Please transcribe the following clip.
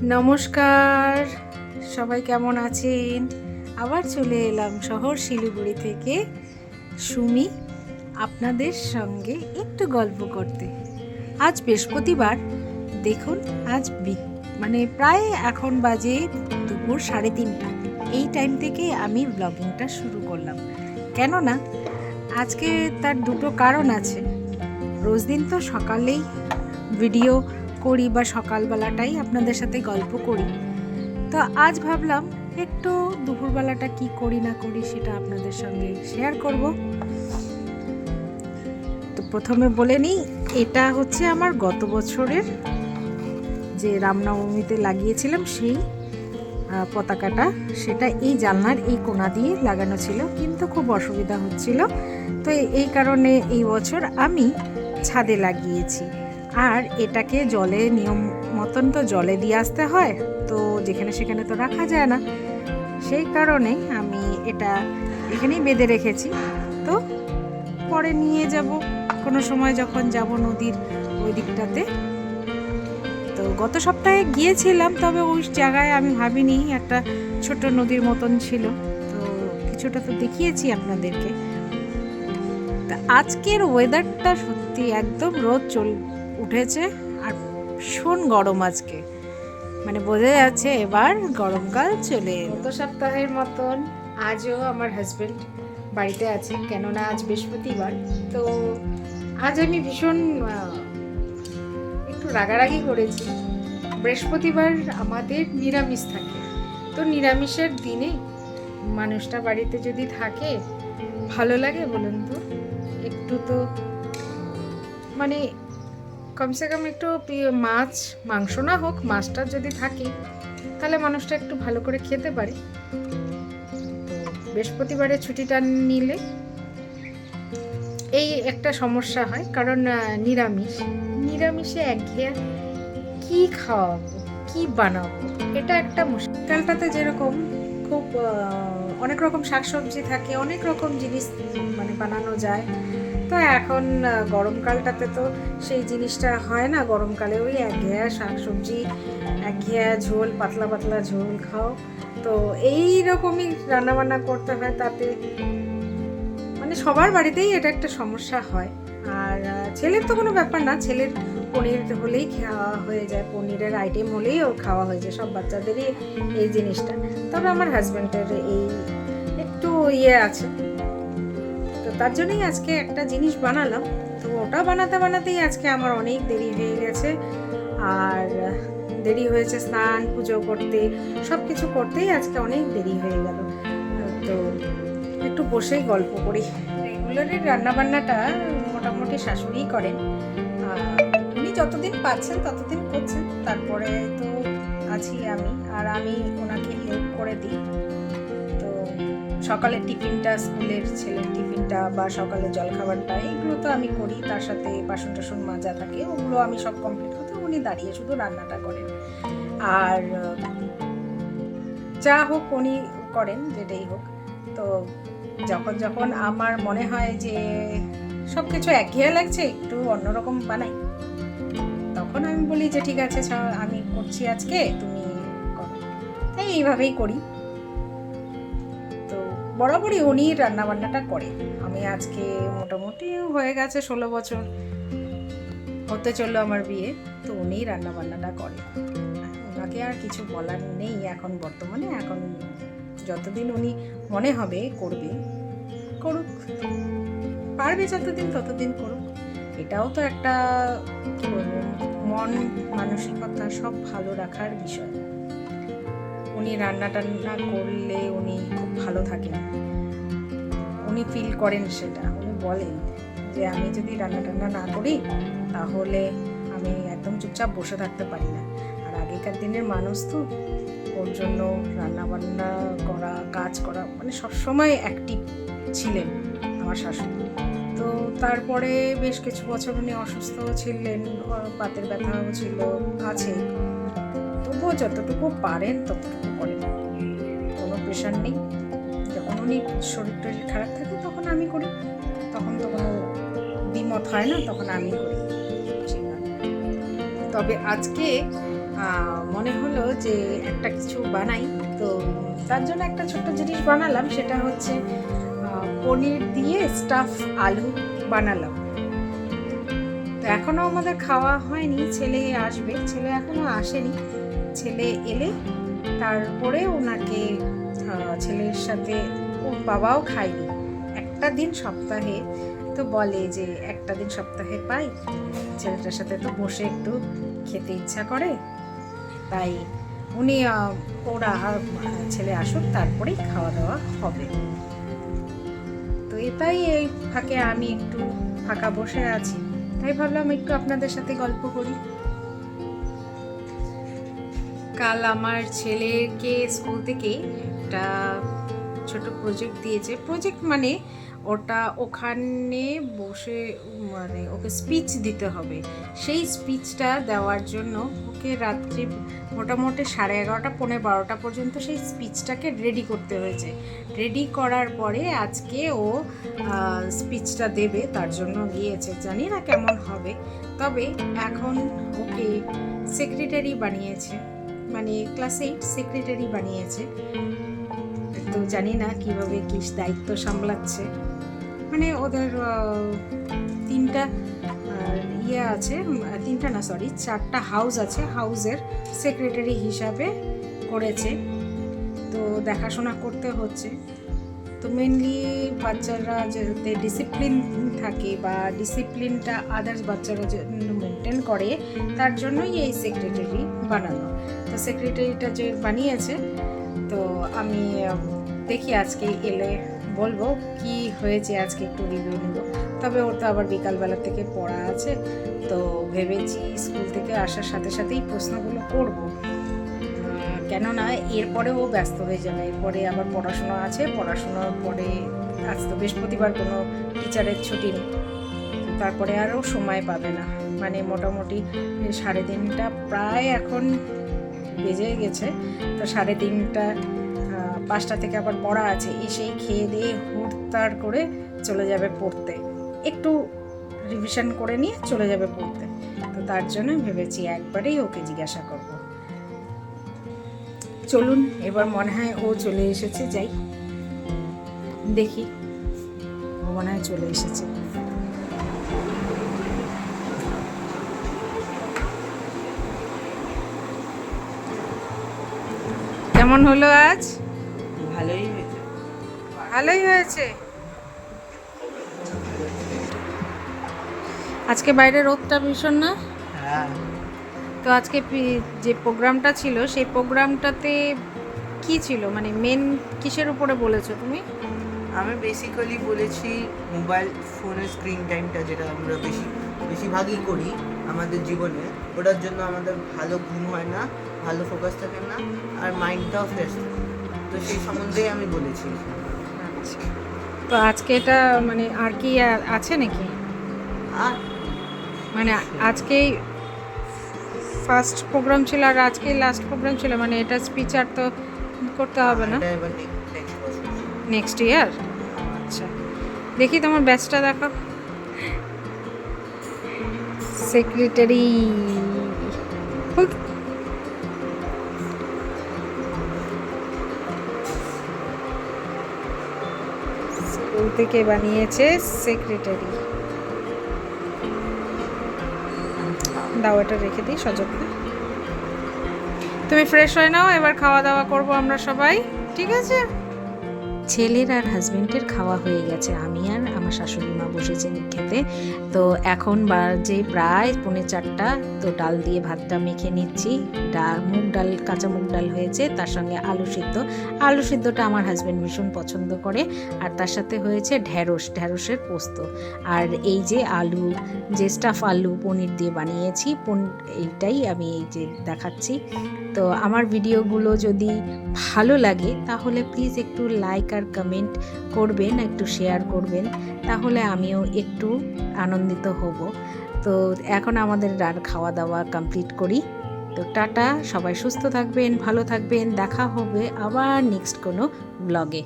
নমস্কার, সবাই কেমন আছেন? আবার চলে এলাম শহর শিলিগুড়ি থেকে সুমি আপনাদের সঙ্গে একটু গল্প করতে। আজ বৃহস্পতিবার, দেখুন আজ প্রায় এখন বাজে দুপুর 3:30। এই টাইম থেকে আমি ব্লগিংটা শুরু করলাম, কেননা আজকে তার দুটো কারণ আছে। রোজ দিন তো সকালেই ভিডিও করি বা সকালবেলাটাই আপনাদের সাথে গল্প করি, তো আজ ভাবলাম একটু দুপুরবেলাটা কি করি না করি সেটা আপনাদের সঙ্গে শেয়ার করব। তো প্রথমে বলে নিই, এটা হচ্ছে আমার গত বছরের যে রামনবমীতে লাগিয়েছিলাম সেই পতাকাটা, সেটা এই জানলার এই কোণা দিয়ে লাগানো ছিল, কিন্তু খুব অসুবিধা হচ্ছিল, তো এই কারণে এই বছর আমি ছাদে লাগিয়েছি। আর এটাকে জলে নিয়ম মতন তো জলে দিয়ে আসতে হয়, তো যেখানে সেখানে তো রাখা যায় না, সেই কারণে আমি এটা এখানেই বেঁধে রেখেছি। তো পরে নিয়ে যাব কোনো সময় যখন যাব নদীর ওই দিকটাতে। তো গত সপ্তাহে গিয়েছিলাম, তবে ওই জায়গায় আমি ভাবিনি একটা ছোট নদীর মতন ছিল, তো কিছুটা তো দেখিয়েছি আপনাদেরকে। তা আজকের ওয়েদারটা সত্যি একদম রোদ উঠেছে আর ভীষণ গরম আজকে, বোঝা যাচ্ছে এবার গরমকাল চলে এলো। গত সপ্তাহের মতন আজও আমার হাজবেন্ড বাড়িতে আছে, কেননা আজ বৃহস্পতিবার। তো আজ আমি ভীষণ একটু রাগারাগি করেছি। বৃহস্পতিবার আমাদের নিরামিষ থাকে, তো নিরামিষের দিনে মানুষটা বাড়িতে যদি থাকে ভালো লাগে বলুন তো? একটু তো কমসে কম একটু মাছ মাংস না হোক, মাছটা যদি থাকে তাহলে মানুষটা একটু ভালো করে খেতে পারে। বৃহস্পতিবারে ছুটিটা নিলে এই একটা সমস্যা হয়, কারণ নিরামিষে একঘেয়ে কি খাওয়াবো, কি বানাবো, এটা একটা মুশকিলটাতে। যেরকম খুব অনেক রকম শাকসবজি থাকে, অনেক রকম জিনিস বানানো যায়, তো এখন গরমকালটাতে তো সেই জিনিসটা হয় না। গরমকালে ওই একঘেয়া শাকসবজি, একঘেয়া ঝোল, পাতলা পাতলা ঝোল খাও, তো এই রকমই রান্নাবান্না করতে হয়। তাতে সবার বাড়িতেই এটা একটা সমস্যা হয়। আর ছেলের তো কোনো ব্যাপার না, ছেলের পনির হলেই খাওয়া হয়ে যায়, পনিরের আইটেম হলেই ওর খাওয়া হয়ে যায়, সব বাচ্চাদেরই এই জিনিসটা। তবে আমার হাজব্যান্ডের এই একটু আছে, তো তার জন্যই আজকে একটা জিনিস বানালাম। তো ওটা বানাতেই আজকে আমার অনেক দেরি হয়ে গেছে, আর দেরি হয়েছে স্নান পুজো করতে, সব কিছু করতেই আজকে অনেক দেরি হয়ে গেল। তো একটু বসেই গল্প করি। রেগুলারের রান্নাবান্নাটা মোটামুটি শাশুড়িই করেন, উনি যতদিন পাচ্ছেন ততদিন করছেন, তারপরে তো আছি আমি, আর আমি ওনাকে হেল্প করে দিই। তো সকালের টিফিনটা, স্কুলের ছেলের টিফিনটা বা সকালে জলখাবারটা, এগুলো তো আমি করি, তার সাথে বাসন টাসন মাজা থাকে, ওগুলো আমি সব কমপ্লিট করতে উনি দাঁড়িয়ে শুধু রান্নাটা করেন। আর যা হোক উনি করেন, যেটাই হোক। তো যখন আমার মনে হয় যে সব কিছু একঘেয়ে লাগছে, একটু অন্যরকম বানাই, তখন আমি বলি যে ঠিক আছে আমি করছি আজকে, তুমি করো। তাই এইভাবেই করি। তো বরাবরই উনি রান্নাবান্নাটা করে। আমি আজকে মোটামুটি হয়ে গেছে 16 বছর হতে চললো আমার বিয়ে, তো উনিই রান্নাবান্নাটা করে। ওনাকে আর কিছু বলার নেই এখন বর্তমানে। এখন যতদিন উনি মনে হবে করবে, করুক, পারবে যতদিন ততদিন করুক। এটাও তো একটা কি বলবো, মন মানসিকতা সব ভালো রাখার বিষয়। উনি রান্না টান্না করলে উনি খুব ভালো থাকেন, উনি ফিল করেন সেটা। উনি বলেন যে আমি যদি রান্না টান্না না করি তাহলে আমি একদম চুপচাপ বসে থাকতে পারি না। আর আগেকার দিনের মানুষ তো, ওর জন্য রান্নাবান্না করা, কাজ করা, সবসময় অ্যাক্টিভ ছিলেন আমার শাশুড়ি। তো তারপরে বেশ কিছু বছর উনি অসুস্থ ছিলেন, বাতের ব্যথাও ছিল, আছে, তবুও যতটুকু পারেন ততটুকু করেন, কোনো প্রেশার নেই। যখন উনি শরীর টরীর খারাপ থাকে তখন আমি করি, তখন তো কোনো দ্বিমত হয় না, তখন আমি করি। তবে আজকে মনে হলো হলো যে একটা কিছু বানাই, তো তার জন্য একটা ছোট্ট জিনিস বানালাম, সেটা হচ্ছে পনির দিয়ে স্টাফ আলু বানালাম। তো এখনও আমাদের খাওয়া হয়নি, ছেলে আসবে, ছেলে এখনও আসেনি, ছেলে এলে তারপরে ওনাকে ছেলের সাথে, ওর বাবাও খায়নি একটা দিন সপ্তাহে, তো বলে যে একটা দিন সপ্তাহে পাই, ছেলেটার সাথে তো বসে একটু খেতে ইচ্ছা করে, তাই উনি ওরা ছেলে আসুক তারপরেই খাওয়া দাওয়া হবে। তো এটাই, এই ফাঁকে আমি একটু ফাঁকা বসে আছি, তাই ভাবলাম একটু আপনাদের সাথে গল্প করি। কাল আমার ছেলেকে স্কুল থেকে একটা ছোট প্রজেক্ট দিয়েছে, প্রজেক্ট মানে ওটা ওখানে বসে মানে ওকে স্পিচ দিতে হবে, সেই স্পিচটা দেওয়ার জন্য ওকে রাত্রি মোটামুটি 11:30 পৌনে 12টা পর্যন্ত সেই স্পিচটাকে রেডি করতে হয়েছে। রেডি করার পরে আজকে ও স্পিচটা দেবে, তার জন্য গিয়েছে, জানি না কেমন হবে, তবে এখন ওকে সেক্রেটারি বানিয়েছে, মানে ক্লাস 8 সেক্রেটারি বানিয়েছে। তো জানি না কিভাবে কি দায়িত্ব সামলাচ্ছে, মানে ওদের 3টা ইয়ে আছে, 3টা না সরি 4টা হাউস আছে, হাউসের সেক্রেটারি হিসাবে করেছে, তো দেখাশোনা করতে হচ্ছে। তো মেনলি বাচ্চারা যাতে ডিসিপ্লিন থাকে বা ডিসিপ্লিনটা আদার্স বাচ্চারা মেনটেন করে, তার জন্যই এই সেক্রেটারি বানানো। তো সেক্রেটারিটা যে বানিয়েছে, তো আমি দেখি আজকে এলে বলবো কি হয়েছে, আজকে একটু রিভিউ নেব। তবে ওর তো আবার বিকালবেলা থেকে পড়া আছে, তো ভেবেছি স্কুল থেকে আসার সাথে সাথেই প্রশ্নগুলো করব, কেননা এরপরে ও ব্যস্ত হয়ে যাবে, এরপরে আবার পড়াশোনা আছে, পড়াশোনার পরে আজ তো বৃহস্পতিবার, কোনো টিচারের ছুটি নেই, তারপরে আরও সময় পাবে না, মানে মোটামুটি 3:30 প্রায় এখন বেজে গেছে, তো 3:30 5টা থেকে আবার পড়া আছে, এসেই খেয়ে দিয়ে হুড়তাড় করে চলে যাবে পড়তে, একটু রিভিশন করে নিয়ে চলে যাবে পড়তে। তো তার জন্য ভেবেছি একবারেই ওকে জিজ্ঞাসা করব। চলুন, এবার মনে হয় ও চলে এসেছে, যাই দেখি, ও মনে হয় চলে এসেছে। কেমন হলো আজ? ভালোই হয়েছে। ভালোই হয়েছে। আজকে বাইরে রোদটা ভীষণ না? হ্যাঁ, তো আজকে যে প্রোগ্রামটা ছিল, সেই প্রোগ্রামটাতে কি ছিল, মানে মেন কিসের উপরে বলেছো তুমি? আমি বেসিক্যালি বলেছি মোবাইল ফোনের স্ক্রিন টাইমটা, যেটা আমরা বেশিরভাগই করি আমাদের জীবনে, ওটার জন্য আমাদের ভালো ঘুম হয় না, ভালো ফোকাস থাকে না, আর মাইন্ডটাও ফ্রেশ থাকে, তো সেই সম্বন্ধেই আমি বলেছি। আচ্ছা, তো আজকে এটা মানে আর কি আছে নাকি, আর মানে আজকেই ফার্স্ট প্রোগ্রাম ছিল আর আজকেই লাস্ট প্রোগ্রাম ছিল, মানে এটা স্পিচ আর তো করতে হবে না এটা এবার নেক্সট ইয়ার? আচ্ছা, দেখি তোমার ব্যাচটা দেখো। সেক্রেটারি স্কুল থেকে বানিয়েছে সেক্রেটারি। দাও, এটা রেখে দিই সযত্নে। তুমি ফ্রেশ হয়ে নাও, এবার খাওয়া দাওয়া করবো আমরা সবাই, ঠিক আছে? ছেলের আর হাজবেন্ডের খাওয়া হয়ে গেছে, আমি আর আমার শাশুড়ি মা বসেছেন খেতে। তো এখন বাজে প্রায় 3:45, তো ডাল দিয়ে ভাতটা মেখে নিচ্ছি। মুগ ডাল, কাঁচা মুগ ডাল হয়েছে, তার সঙ্গে আলু সিদ্ধ। আলু সিদ্ধটা আমার হাজবেন্ড ভীষণ পছন্দ করে, আর তার সাথে হয়েছে ঢ্যাঁড়সের পোস্ত। আর এই যে আলু, যে স্টাফ আলু পনির দিয়ে বানিয়েছি, এইটাই আমি এই যে দেখাচ্ছি। তো আমার ভিডিওগুলো যদি ভালো লাগে তাহলে প্লিজ একটু লাইক আর কমেন্ট করবেন, একটু শেয়ার করবেন, তাহলে আমিও একটু আনন্দিত হব। তো এখন আমাদের খাওয়া দাওয়া কমপ্লিট করি। তো টাটা, সবাই সুস্থ থাকবেন, ভালো থাকবেন, দেখা হবে আবার নেক্সট কোনো ব্লগে।